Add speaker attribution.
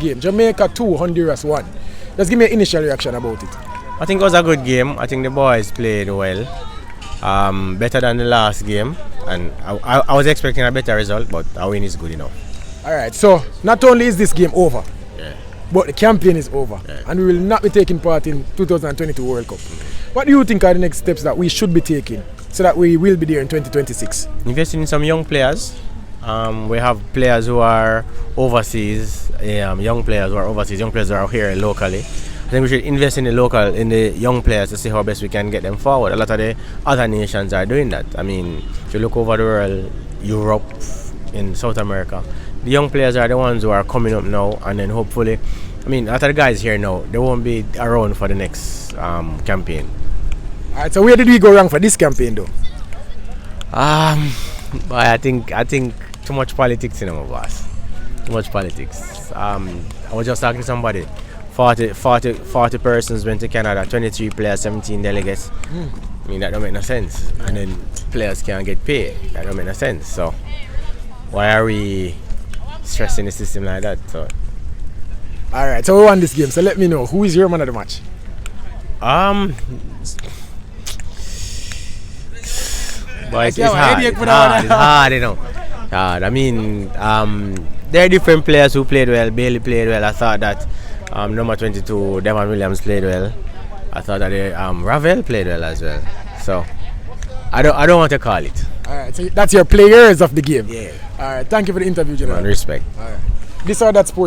Speaker 1: Game Jamaica 2, Honduras 1. Just give me an initial reaction about it.
Speaker 2: I think it was a good game. I think the boys played well, better than the last game, and I was expecting a better result, but a win is good enough.
Speaker 1: Alright, so not only is this game over, but the campaign is over, and we will not be taking part in 2022 World Cup. What do you think are the next steps that we should be taking so that we will be there in 2026?
Speaker 2: Investing in some young players. We have players who are overseas, young players who are overseas, young players who are here locally. I think we should invest in the young players to see how best we can get them forward. A lot of the other nations are doing that. I mean, if you look over the world, Europe, in South America, the young players are the ones who are coming up now, and then hopefully, I mean, a lot of the guys here now, they won't be around for the next campaign.
Speaker 1: Alright, so where did we go wrong for this campaign though?
Speaker 2: But I think too much politics in my boss. Too much politics. I was just talking to somebody. 40 persons went to Canada, 23 players, 17 delegates. I mean, that don't make no sense. And then players can't get paid. That don't make no sense. So why are we stressing the system like that? So
Speaker 1: alright, so we won this game. So let me know, who is your man of the match?
Speaker 2: But it's hard. It's hard, you know. Hard. I mean, there are different players who played well. Bailey played well. I thought that number 22, Devon Williams played well. I thought that Ravel played well as well. So I don't want to call it.
Speaker 1: Alright, so that's your players of the game.
Speaker 2: Yeah.
Speaker 1: Alright, thank you for the interview, General.
Speaker 2: Respect.
Speaker 1: Alright. This or that sport.